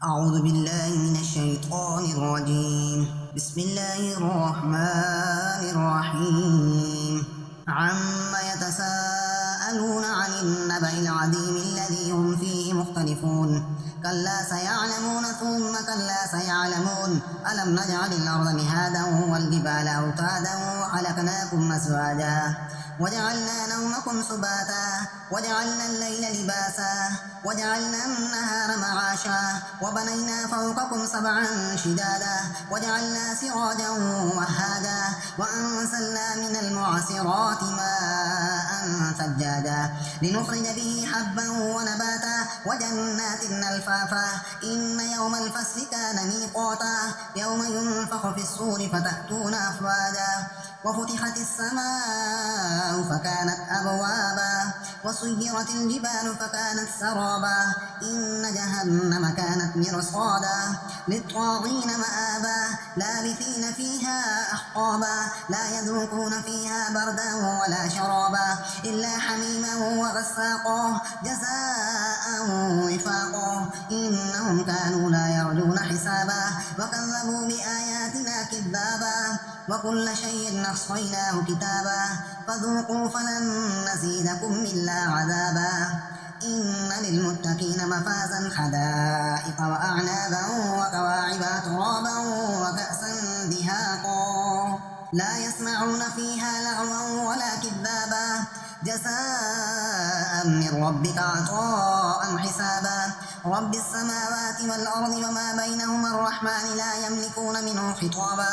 أعوذ بالله من الشيطان الرجيم. بسم الله الرحمن الرحيم. عما يتساءلون عن النبأ العظيم الذي هم فيه مختلفون. كلا سيعلمون ثم كلا سيعلمون. ألم نجعل الأرض مهادا والجبال أوتادا وخلقناكم أزواجا وجعلنا نومكم سباتا وجعلنا الليل لباسا وجعلنا النهار معاشا وبنينا فوقكم سبعا شدادا وجعلنا سراجا وهاجا وأنزلنا من المعصرات ماء ثجاجا لنخرج به حبا ونباتا وجنات ألفافا إن يوم الفصل كان ميقاتا يوم ينفخ في الصور فتأتون أفواجا وفتحت السماء فكانت أبوابا وسيرت الجبال فكانت سرابا إن جهنم كانت مرصادا للطاغين مآبا لابثين فيها أحقابا لا يذوقون فيها بردا ولا شرابا إلا حميما وغساقا جزاء وفاقا إنهم كانوا لا يرجون حسابا وكذبوا بآياتنا كذابا وكل شيء أحصيناه كتابا فذوقوا فلن نزيدكم إلا عذابا إن للمتقين مفازا حدائق وأعنابا وكواعب ترابا وكأسا دهاقا لا يسمعون فيها لغوا ولا كذابا جزاء من ربك عطاء حسابا رب السماوات والأرض وما بينهما الرحمن لا يملكون منه خطابا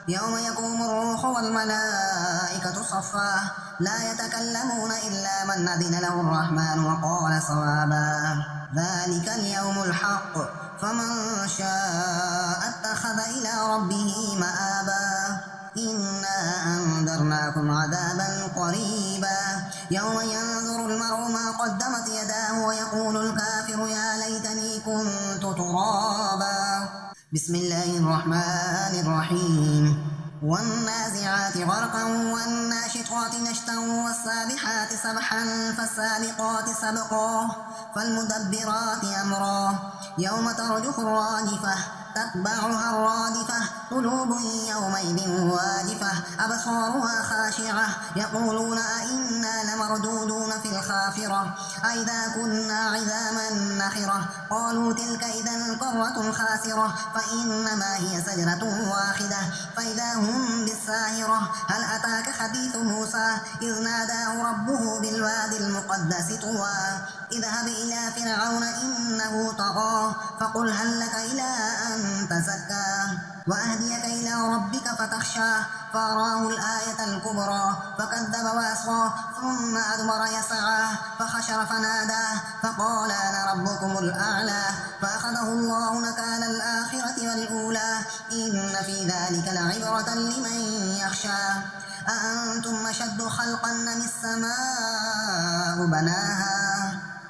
يوم يقوم الروح والملائكة صفا لا يتكلمون إلا من أذن له الرحمن وقال صوابا ذلك اليوم الحق فمن شاء اتخذ إلى ربه مآبا إنا أنذرناكم عذابا قريبا يوم ينظر المرء ما قدمت يداه ويقول الكافر يا ليتني كنت ترابا بسم الله الرحمن الرحيم والنازعات غرقا والناشطات نشطا والسابحات سبحا فالسابقات سبقا فالمدبرات أمرا يوم ترجف الراجفة تتبعها الرادفة قلوب يومئذ واجفة أبصارها خاشعة يقولون أئنا لمردودون في الخافرة أئذا كنا عظاما نخرة قالوا تلك إذا كرة خاسرة فإنما هي زجرة واحدة فإذا هم بالساهرة هل أتاك حديث موسى إذ ناداه ربه بالوادي المقدس طوى اذهب إلى فرعون إنه طغى فقل هل لك إلى أن تزكى وأهديك إلى ربك فتخشى فأراه الآية الكبرى فكذب وعصى ثم أدبر يسعى فحشر فنادى فقال أنا ربكم الأعلى فأخذه الله نكال الآخرة والأولى إن في ذلك لعبرة لمن يخشى أأنتم أشد خلقا أم السماء بناها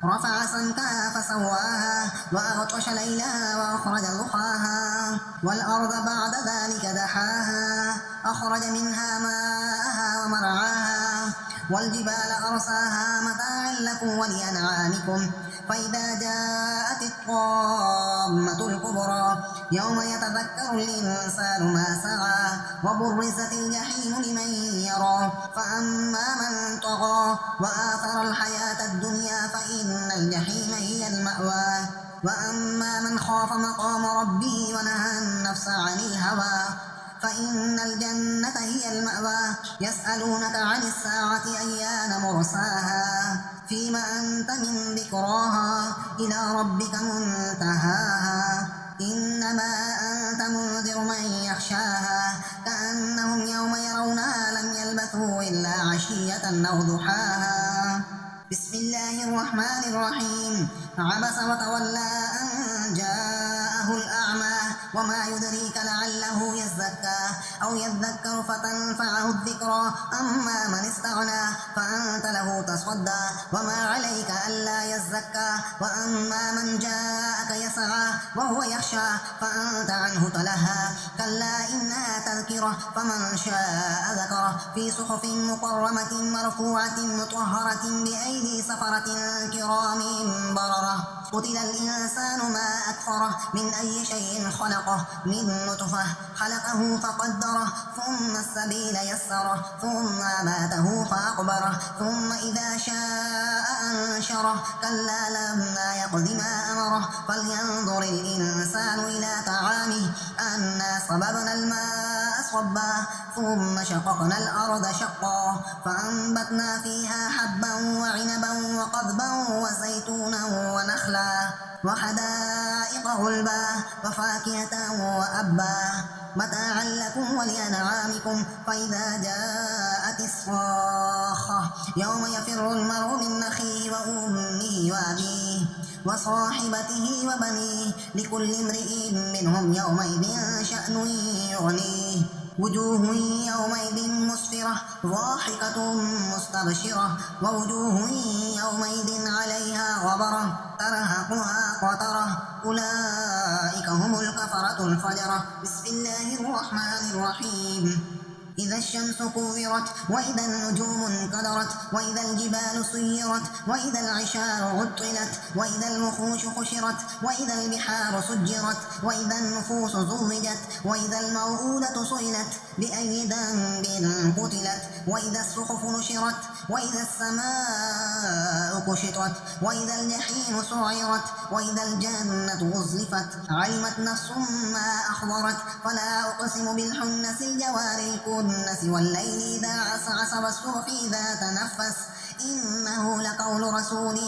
رفع سمكها فسواها وأغطش ليلها وأخرج ضحاها والأرض بعد ذلك دحاها أخرج منها ماءها ومرعاها والجبال أرساها متاعا لكم ولأنعامكم فإذا جاءت الطامة الكبرى يوم يتذكر الإنسان ما سعى وبرزت الجحيم لمن يرى فأما من طغى وآثر الحياة الدنيا فإن الجحيم هي المأوى وأما من خاف مقام ربه ونهى النفس عن الهوى فإن الجنة هي المأوى يسألونك عن الساعة أيان مرساها فيما أنت من ذكراها إلى ربك منتهاها إنما أنت منذر من يخشاها كأنهم يوم يرونها لم يلبثوا إلا عشية أو ضحاها بسم الله الرحمن الرحيم عبس وتولى أن جاءه الأعمى وما يدريك لعله يزكى أو يذكر فتنفعه الذكرى أما من استغنى فأنت له تصدى وما عليك ألا يزكى وأما من جاءك يسعى وهو يخشى فأنت عنه تلهى كلا إنها تذكرة فمن شاء ذكره في صحف مكرمة مرفوعة مطهرة بأيدي سفرة كرام بررة قتل الإنسان ما أكفره من أي شيء خلقه من نطفة خلقه فقدره ثم السبيل يسره ثم أماته فأقبره ثم إذا شاء أنشره كلا لما يقض ما أمره فلينظر الإنسان إلى طعامه أنا صببنا الماء صبا ثم شققنا الأرض شقا فأنبتنا فيها حبا وعنبا وقضبا وزيتونا ونخلا وحدائق غلبا وفاكهة وأبا متاعا لكم ولأنعامكم فإذا جاءت الصاخة يوم يفر المرء من أخيه وأمه وأبيه وصاحبته وبنيه لكل امرئ منهم يومئذ شأن يغنيه وجوه يومئذ مسفرة ضاحكة مستبشرة ووجوه يومئذ عليها غبرة ترهقها قترة أولئك هم الكفرة الفجرة بسم الله الرحمن الرحيم إذا الشمس كورت وإذا النجوم انكدرت وإذا الجبال سيرت وإذا العشار عطلت وإذا الوحوش حشرت وإذا البحار سجرت وإذا النفوس زوجت وإذا الموءودة سئلت بأي ذنب قتلت وإذا الصحف نشرت وإذا السماء كشطت وإذا الجحيم سعرت وإذا الجنة أزلفت علمت نفس ما أحضرت فلا أقسم بالحنس الجوار الكنس والليل إذا عسعس والصبح إذا تنفس إنه لقول رسول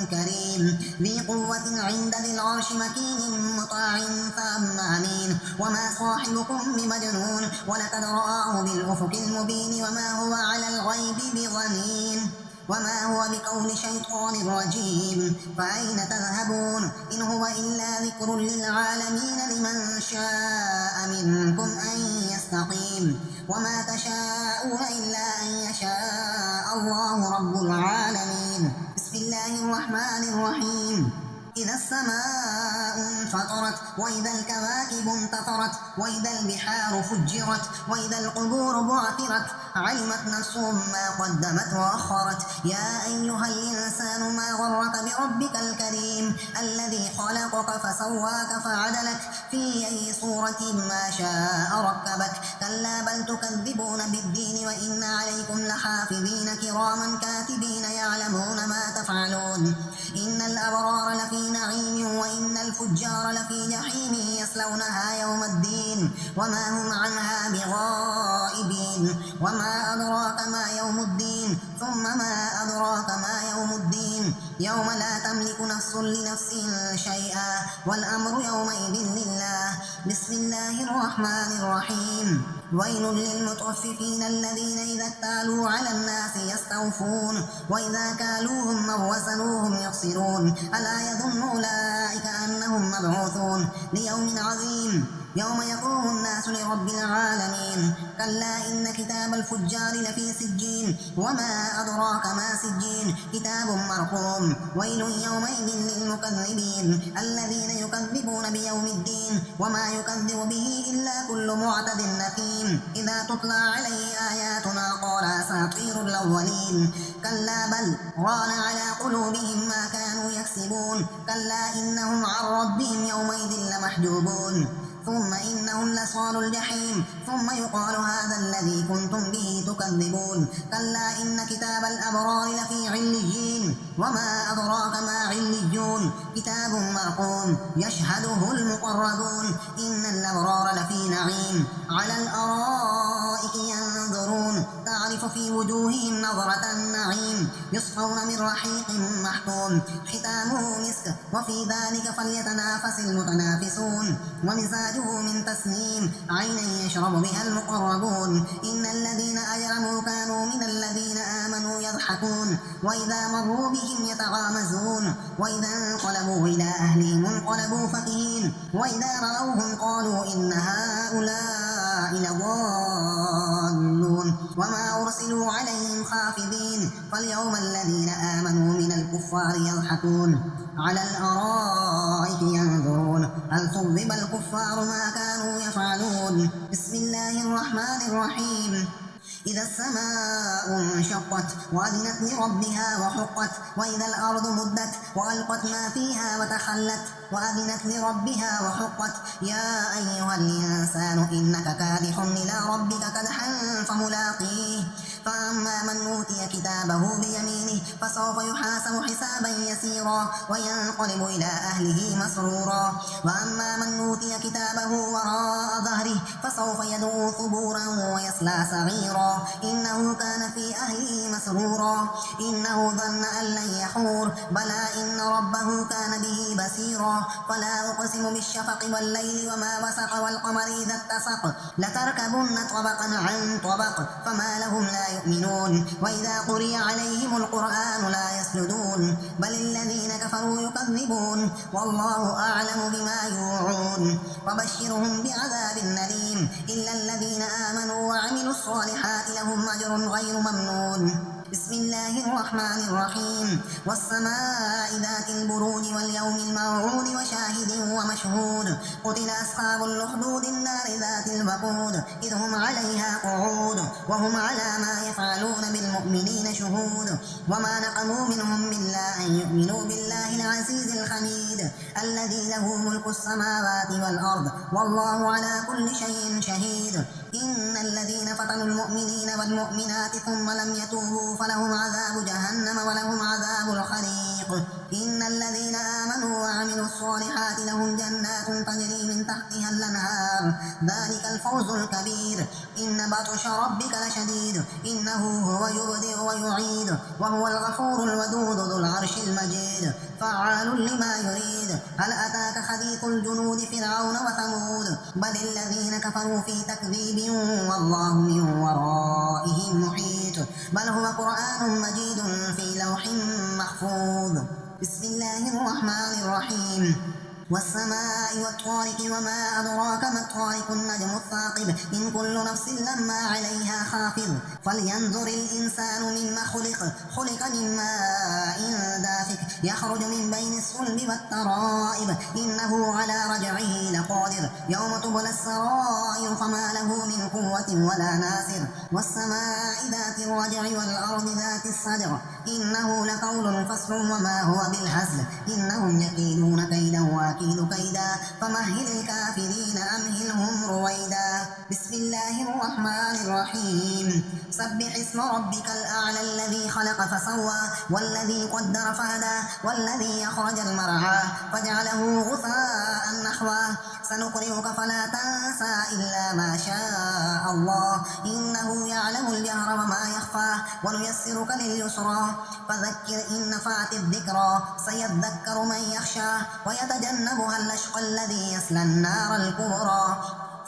كريم ذي قوة عند ذي العرش مكين مطاع ثم أمين وما صاحبكم بمجنون ولقد رآه بالأفق المبين وما هو على الغيب بضنين وما هو بقول شيطان رجيم فأين تذهبون إن هو إلا ذكر للعالمين لمن شاء منكم أن يستقيم وما تشاءون إلا أن يشاء الله رب العالمين بسم الله الرحمن الرحيم إذا السماء انفطرت وإذا الكواكب انتثرت وإذا البحار فجرت وإذا القبور بعثرت علمت نفس ما قدمت وأخرت يا أيها الإنسان ما غرك بربك الكريم الذي خلقك فسواك فعدلك في أي صورة ما شاء ركبك كلا بل تكذبون بالدين وإن عليكم لحافظين كراما كاتبين يعلمون ما تفعلون إن الأبرار لفي نعيم وإن الفجار لفي جحيم يصلونها يوم الدين وما هم عنها بغائبين وما أدراك ما يوم الدين ثم ما أدراك ما يوم الدين يوم لا تملك نفس لنفس شيئا والأمر يومئذ لله بسم الله الرحمن الرحيم ويل للمطففين الذين إذا اكتالوا على الناس يستوفون وإذا كالوهم أو وزنوهم يخسرون ألا يظن أولئك أنهم مبعوثون ليوم عظيم يوم يقوم الناس لرب العالمين كلا إن كتاب الفجار لفي سجين وما أدراك ما سجين كتاب مرقوم ويل يومئذ للمكذبين الذين يكذبون بيوم الدين وما يكذب به إلا كل معتد نثيم إذا تتلى عليه آياتنا قال أساطير الأولين كلا بل ران على قلوبهم ما كانوا يكسبون كلا إنهم عن ربهم يومئذ لمحجوبون ثم إنهم لصال الجحيم ثم يقال هذا الذي كنتم به تكذبون كلا إن كتاب الأبرار لفي عليين وما أدراك ما عليون كتاب مرقوم يشهده المقربون إن الأبرار لفي نعيم على الأرائك ينظرون تعرف في وجوههم نظرة النعيم يصفون من رحيق محتوم ختامه مسك وفي ذلك فليتنافس المتنافسون ومزاجه من تسنيم عينا يشرب بها المقربون إن الذين أجرموا كانوا من الذين آمنوا يضحكون وإذا مروا بهم يتغامزون وإذا انقلبوا إلى أهلهم انقلبوا فكهين وإذا رأوهم قالوا إن هؤلاء لضالون وما أرسلوا عليهم حافظين فاليوم الذين آمنوا من الكفار يضحكون على الأرائك ينظرون هل ثوب الكفار ما كانوا يفعلون بسم الله الرحمن الرحيم إذا السماء انشقت وأذنت لربها وحقت وإذا الأرض مدت وألقت ما فيها وتخلت وأذنت لربها وحقت يا أيها الإنسان إنك كادح إلى ربك كدحا فملاقيه فأما من أوتي كتابه بيمينه فسوف يحاسب حسابا يسيرا وينقلب إلى أهله مسرورا وأما من أوتي كتابه وراء ظهره فسوف يدعو ثبورا ويصلى سعيرا إنه كان في أهله مسرورا إنه ظن أن لن يحور بلى إن ربه كان به بصيرا فلا أقسم بالشفق والليل وما وسق والقمر إذا اتسق لتركبن طبقا عن طبق فما لهم لا يؤمنون وإذا قرئ عليهم القرآن لا يسجدون بل الذين كفروا يكذبون والله أعلم بما يوعون وبشرهم بعذاب أليم إلا الذين آمنوا وعملوا الصالحات لهم أجر غير ممنون بسم الله الرحمن الرحيم والسماء ذات البروج واليوم الموعود وشاهد ومشهود قتل أصحاب الأخدود النار ذات الوقود إذ هم عليها قعود وهم على ما يفعلون بالمؤمنين شهود وما نقموا منهم إلا أن يؤمنوا بالله العزيز الحميد الذي له ملك السماوات والأرض والله على كل شيء شهيد إن الذين فتنوا المؤمنين والمؤمنات ثم لم يتوبوا فلهم عذاب جهنم ولهم عذاب الحريق إن الذين آمنوا وعملوا الصالحات لهم جنات تجري من تحتها الأنهار ذلك الفوز الكبير إن بطش ربك لشديد إنه هو يبدئ ويعيد وهو الغفور الودود ذو العرش المجيد فعال لما يريد هل أتاك حديث الجنود فرعون وثمود بل الذين كفروا في تكذيب والله من ورائهم محيط بل هو قرآن مجيد في لوح محفوظ بسم الله الرحمن الرحيم والسماء والطارق وما أدراك ما الطارق النجم الثاقب إن كل نفس لما عليها حافظ فلينظر الإنسان مما خلق من ماء دافق يخرج من بين الصلب والترائب إنه على رجعه لقادر يوم تبلى السرائر فما له من قوة ولا ناصر والسماء ذات الرجع والأرض ذات الصدع إنه لقول فصل وما هو بالهزل إنهم يكيدون كيدا وأكيد كيدا فمهل الكافرين أمهلهم رويدا بسم الله الرحمن الرحيم سبح اسم ربك الأعلى الذي خلق فسوى والذي قدر فهدى والذي أخرج المرعى فجعله غثاء نحوا سنقرئك فلا تنسى إلا ما شاء الله إنه يعلم الجهر وما يخفى ونيسرك لليسرى فذكر إن نفعت الذكرى سيذكر من يخشى ويتجنبها الأشقى الذي يصلى النار الكبرى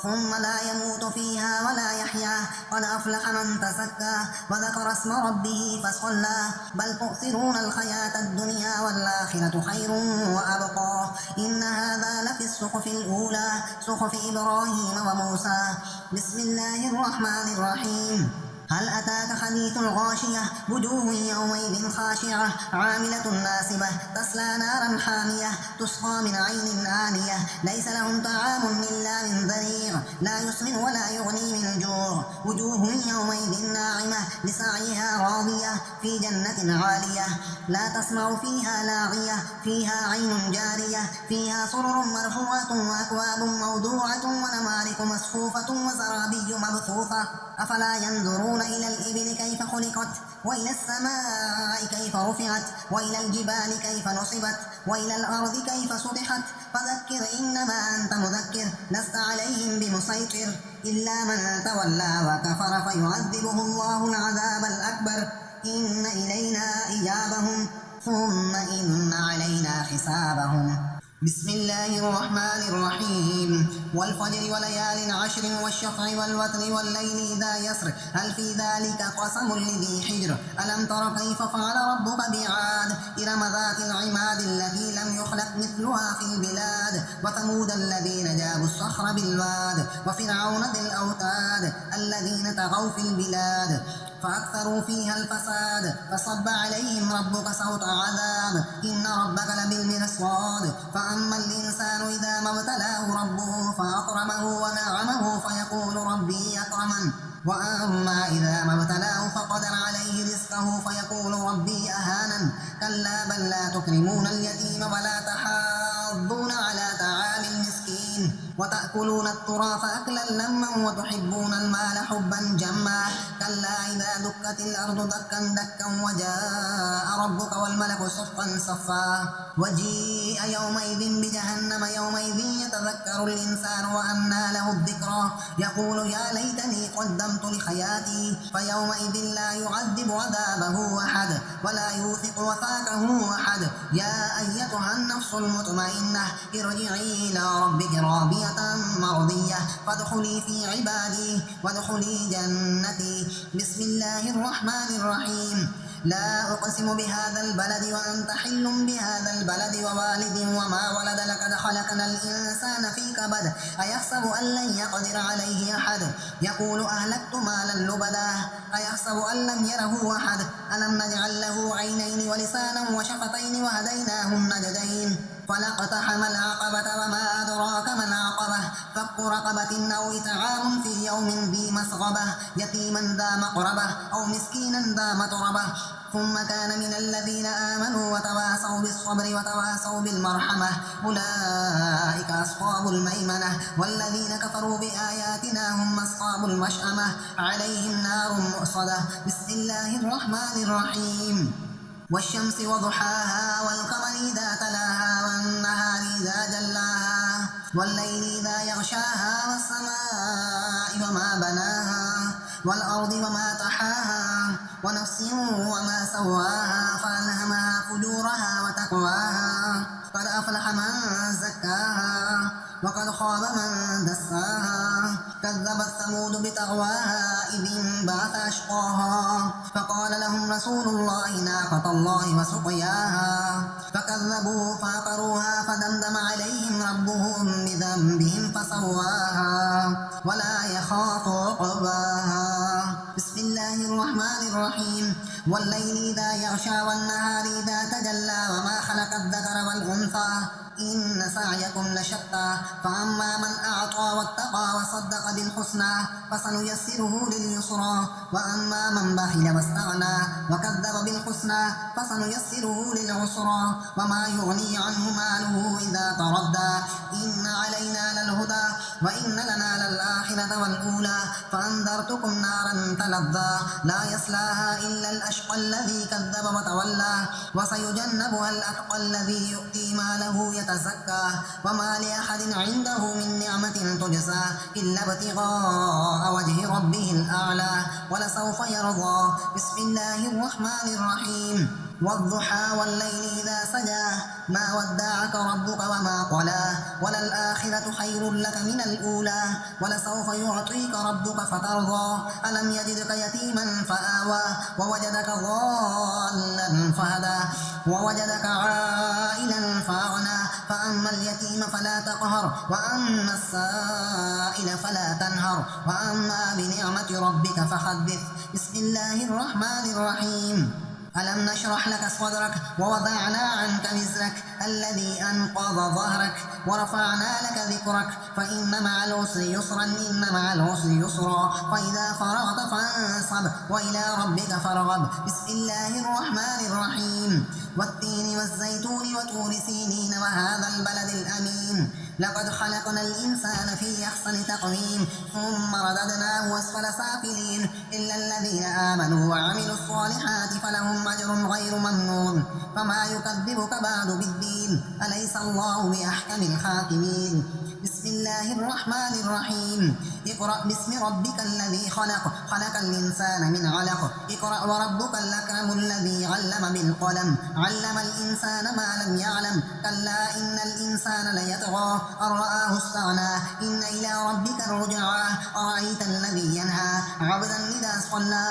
ثم لا يموت فيها ولا يحيا قد أفلح من تزكى وذكر اسم ربه فصلى بل تؤثرون الحياة الدنيا والآخرة خير وأبقى إن هذا لفي الصحف الأولى صحف إبراهيم وموسى بسم الله الرحمن الرحيم هل أتاك حديث الغاشية وجوه يومئذ خاشعة عاملة ناصبة تصلى نارا حامية تسقى من عين آنية ليس لهم طعام إلا من ضريع لا يسمن ولا يغني من جوع وجوه يومئذ ناعمة لسعيها راضية في جنة عالية لا تسمع فيها لاغية فيها عين جارية فيها سرر مرفوعة وأكواب موضوعة ونمارق مصفوفة وزرابي مبثوثة أفلا ينظرون إلى الإبل كيف خلقت وإلى السماء كيف رفعت وإلى الجبال كيف نصبت وإلى الأرض كيف سطحت فذكر إنما أنت مذكر لست عليهم بمسيطر إلا من تولى وكفر فيعذبه الله العذاب الأكبر إن إلينا إيابهم ثم إن علينا حسابهم بسم الله الرحمن الرحيم والفجر وليال عشر والشفع والوتر والليل إذا يسر هل في ذلك قسم لذي حجر ألم تر كيف فعل ربك بعاد إرم ذات العماد التي لم يخلق مثلها في البلاد وثمود الذين جابوا الصخر بالواد وفرعون ذي الأوتاد الذين طغوا في البلاد فأكثروا فيها الفساد فصب عليهم ربك صوت عذاب إن ربك لبالمرصاد فأما الإنسان إذا ما ابتلاه ربه فأكرمه ونعمه فيقول ربي أكرمن وأما إذا ما ابتلاه فقدر عليه رزقه فيقول ربي أهانن كلا بل لا تكرمون اليتيم ولا تحاضون على طعام المسكين وتأكلون التراث أكلا لما وتحبون المال حبا جما كلا إذا دكت الأرض دكا دكا وجاء ربك والملك صفا صفا وجيء يومئذ بجهنم يومئذ يتذكر الإنسان وأنى له الذكرى يقول يا ليتني قدمت لحياتي فيومئذ لا يعذب عذابه أحد ولا يوثق وثاقه أحد يا أيتها النفس المطمئنة ارجعي إلى ربك راضية مرضية فادخلي في عبادي وادخلي جنتي بسم الله الرحمن الرحيم لا أقسم بهذا البلد وأنت حل بهذا البلد ووالد وما ولد لقد خلقنا الإنسان في كبد أيحسب أن لن يقدر عليه أحد يقول أهلكت مالا لبدا أيحسب أن لم يره أحد ألم نجعل له عينين ولسانا وشفتين وهديناه النجدين فلاقتحم العقبة وما أدراك ما العقبة فك رقبة أو إطعام في يوم ذي مسغبة يتيما ذا مقربة أو مسكينا ذا متربة ثم كان من الذين آمنوا وتواصوا بالصبر وتواصوا بالمرحمة أولئك أصحاب الميمنة والذين كفروا بآياتنا هم أصحاب المشأمة عليهم نار مؤصدة بسم الله الرحمن الرحيم والشمس وضحاها والقمر إذا تلاها والنهار إذا جلاها والليل إذا يغشاها والسماء وما بناها والأرض وما طحاها ونفس وما سواها فألهمها فجورها وتقواها قد أفلح من زكاها وقد خاب من دساها كذبت ثمود بتقواها إذ انبعث أشقاها فقال لهم رسول الله ناقة الله وسقياها فكذبوه فعقروها فدمدم عليهم ربهم بذنبهم فسواها ولا يخاف عقباها بسم الله الرحمن الرحيم والليل إذا يغشى والنهار إذا تجلى وما خلق الذكر والأنثى إن سعيكم لشتى فأما من أعطى واتقى وصدق بالحسنى فسنيسره لليسرى وأما من بخل واستغنى وكذب بالحسنى فسنيسره للعسرى وما يغني عنه ماله إذا تردى إن علينا للهدى وإن لنا للآخرة والأولى فأنذرتكم نارا تلظى لا يصلاها إلا الأشقى الذي كذب وتولى وسيجنبها الأتقى الذي يؤتي ماله يتزكى وما لأحد عنده من نعمة تجزى إلا ابتغاء وجه ربه الأعلى ولسوف يرضى بسم الله الرحمن الرحيم والضحى والليل إذا سجى ما ودعك ربك وما قلى وللآخرة خير لك من الأولى ولسوف يعطيك ربك فترضى ألم يجدك يتيما فآوى ووجدك ضالا فهدى ووجدك عائلا فأغنى فأما اليتيم فلا تقهر وأما السائل فلا تنهر وأما بنعمة ربك فحدث بسم الله الرحمن الرحيم ألم نشرح لك صدرك ووضعنا عنك وزرك الذي أنقض ظهرك ورفعنا لك ذكرك فإن مع العسر يسرا إن مع العسر يسرا فإذا فرغت فانصب وإلى ربك فارغب بسم الله الرحمن الرحيم والتين والزيتون وطور سينين وهذا البلد الأمين لقد خلقنا الإنسان في أحسن تقويم ثم رددناه أسفل سافلين إلا الذين آمنوا وعملوا الصالحات فلهم أجر غير ممنون فما يكذبك بعد بالدين أليس الله بأحكم الحاكمين بسم الله الرحمن الرحيم اقرأ باسم ربك الذي خلق الإنسان من علق اقرأ وربك الأكرم الذي علم بالقلم علم الإنسان ما لم يعلم كلا إن الإنسان ليطغى أن رآه استغنى إن إلى ربك الرجعى أرأيت الذي ينهى عبدا إذا صلى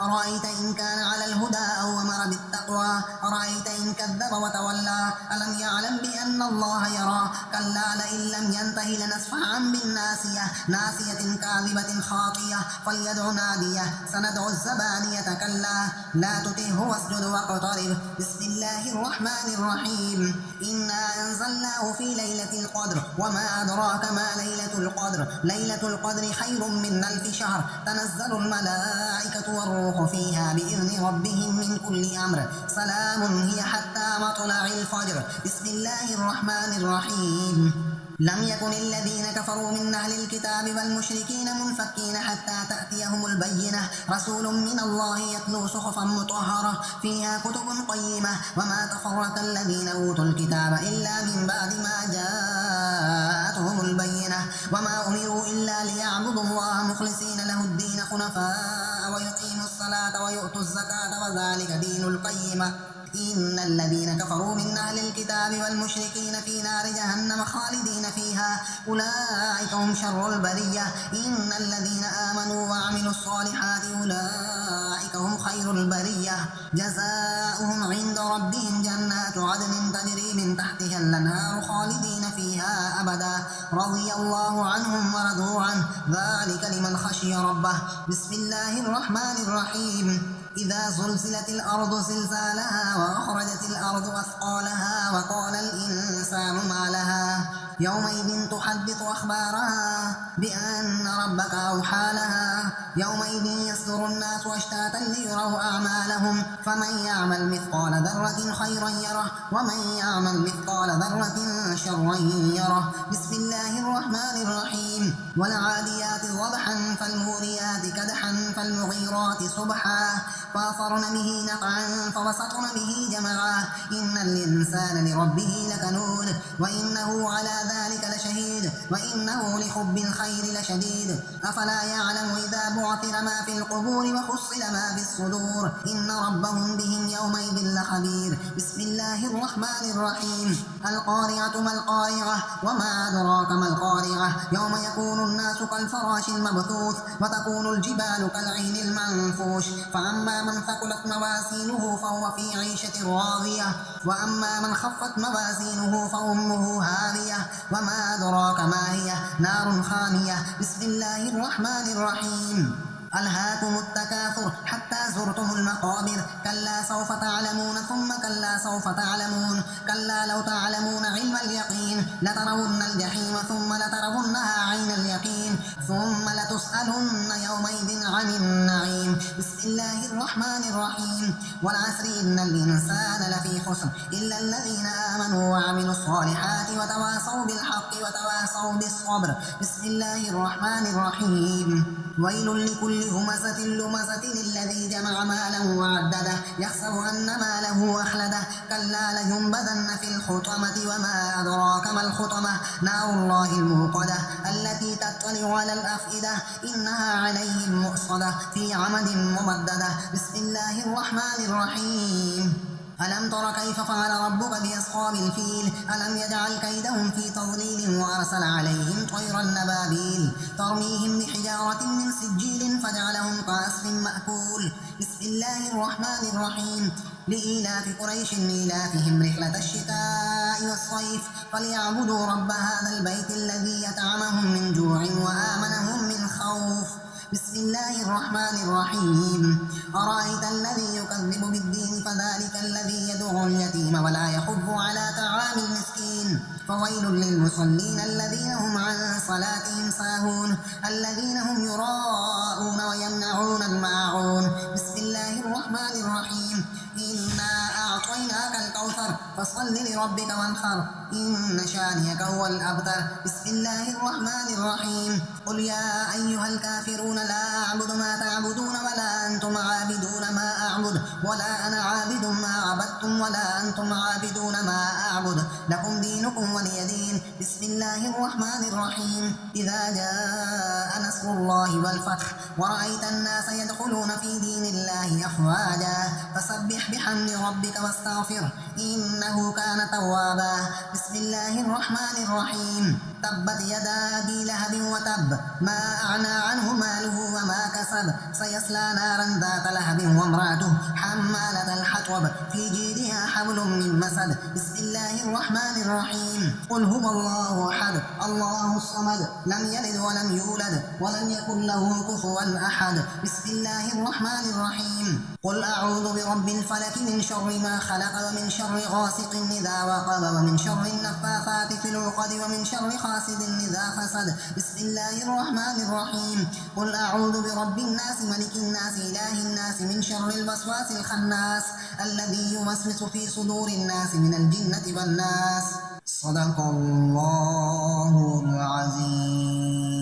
أرأيت إن كان على الهدى أو أمر بالتقوى أرأيت إن كذب وتولى ألم يعلم بأن الله يرى كلا لئن لم ينته لنسفعا بالناصية ناصية كاذبة خاطية فليدع ناديه سندع الزبانية كلا لا تطعه واسجد واقترب بسم الله الرحمن الرحيم إنا أنزلناه في ليلة القدر وما أدراك ما ليلة القدر ليلة القدر خير من 1000 شهر تنزل الملائكة والروح فيها بإذن ربهم من كل أمر سلام هي حتى مطلع الفجر بسم الله الرحمن الرحيم لم يكن الذين كفروا من أهل الكتاب والمشركين منفكين حتى تأتيهم البينة رسول من الله يتلو صحفا مطهرة فيها كتب قيمة وما تفرق الذين أوتوا الكتاب إلا من بعد ما جاءتهم البينة وما أمروا إلا ليعبدوا الله مخلصين له الدين حنفاء ويقيموا الصلاة ويؤتوا الزكاة وذلك دين القيمة إن الذين كفروا من أهل الكتاب والمشركين في نار جهنم خالدين فيها أولئك هم شر البرية إن الذين آمنوا وعملوا الصالحات أولئك هم خير البرية جزاؤهم عند ربهم جنات عدن تجري من تحتها الأنهار خالدين فيها أبدا رضي الله عنهم ورضوا عنه ذلك لمن خشي ربه بسم الله الرحمن الرحيم إذا زلزلت الأرض زلزالها وأخرجت الأرض أثقالها وقال الإنسان ما لها يومئذ تحدث أخبارها بأن ربك أوحى لها يومئذ يصدر الناس أشتاتا ليروا أعمالهم فمن يعمل مثقال ذرة خيرا يره ومن يعمل مثقال ذرة شرا يره بسم الله الرحمن الرحيم والعاديات ضبحا فالموريات كدحا فالمغيرات صبحا فأثرن به نقعا فوسطن به جمعا إن الإنسان لربه لكنود وإنه على ذلك لشهيد وإنه لحب الخير لشديد أفلا يعلم إذا بعثر ما في القبور وحصل ما في الصدور إن ربهم بهم يومئذ لخبير بسم الله الرحمن الرحيم القارعة ما القارعة وما أدراك ما القارعة يوم يكون الناس كالفراش المبثوث وتكون الجبال كالعين المنفوش فأما من ثقلت موازينه فهو في عيشة راضية وأما من خفت موازينه فأمه هاوية وما أدراك ما هي نار حامية بسم الله الرحمن الرحيم ألهاكم التكاثر حتى زرتم المقابر كلا سوف تعلمون ثم كلا سوف تعلمون كلا لو تعلمون علم اليقين لترون الجحيم ثم لترونها عين اليقين ثم لتسألن يومئذ عن النعيم بسم الله الرحمن الرحيم والعصر إن الإنسان لفي خسر إلا الذين آمنوا وعملوا الصالحات وتواصوا بالحق وتواصوا بالصبر بسم الله الرحمن الرحيم ويل لكل همزة لمزة الذي جمع مالا وعدده يحسب أن ماله أخلده كلا لينبذن في الحطمة وما أدراك ما الحطمة نار الله الموقدة التي تطلع على الأفئدة إنها عليهم مؤصدة في عمد ممددة بسم الله الرحمن الرحيم ألم تر كيف فعل ربك بأصحاب الفيل ألم يجعل كيدهم في تضليل وأرسل عليهم طيرا نبابيل ترميهم بحجارة من سجيل فجعلهم كعصف مأكول بسم الله الرحمن الرحيم لإيلاف قريش إيلافهم رحلة الشتاء والصيف فليعبدوا رب هذا البيت الذي يطعمهم من جوع وآمنهم من خوف بسم الله الرحمن الرحيم أرأيت الذي يكذب بالدين فذلك الذي يدعو اليتيم ولا يحض على طعام المسكين فويل للمصلين الذين هم عن صلاتهم ساهون الذين هم يراءون ويمنعون الماعون بسم الله الرحمن الرحيم إنا أعطيناك الكوثر فصل لربك وانحر إن شانئك هو الأبتر بسم الله الرحمن الرحيم قل يا أيها الكافرون لا أعبد ما تعبدون ولا أنتم عابدون ما أعبد ولا أنا عابد ما عبدتم ولا أنتم عابدون ما أعبد لكم دينكم ولي دين بسم الله الرحمن الرحيم إذا جاء نصر الله والفتح ورأيت الناس يدخلون في دين الله أفواجا فسبح بحمد ربك واستغفر إنه كان توابا بسم الله الرحمن الرحيم تبت يدا أبي لهب وتب ما أغنى عنه ماله وما كسب سيصلى نارا ذات لهب وامرأته حمالة الحطب في جيدها حبل من مسد بسم الله الرحمن الرحيم قل هو الله أحد الله الصمد لم يلد ولم يولد ولم يكن له كفوا أحد بسم الله الرحمن الرحيم قل أعوذ برب الفلك من شر ما خلق ومن شر غاسق إذا وقب ومن شر النفاثات في العقد ومن شر حاسد إذا حسد بسم الله الرحمن الرحيم قل أعوذ برب الناس ملك الناس إله الناس من شر الوسواس الخناس الذي يوسوس في صدور الناس من الجنة والناس صدق الله العظيم.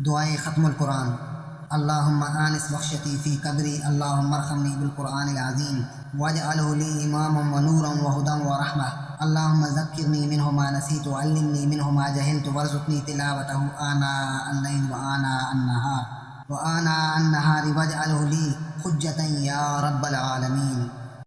دعاء ختم القرآن. اللهم آنس بخشتي في قبري اللهم ارحمني بالقرآن العظيم واجعله لي إماما ونورا وهدى ورحمة اللهم ذكرني منه ما نسيت وعلمني منه ما جهلت وارزقني تلاوته آناء الليل وآناء النهار واجعله لي حجة يا رب العالمين.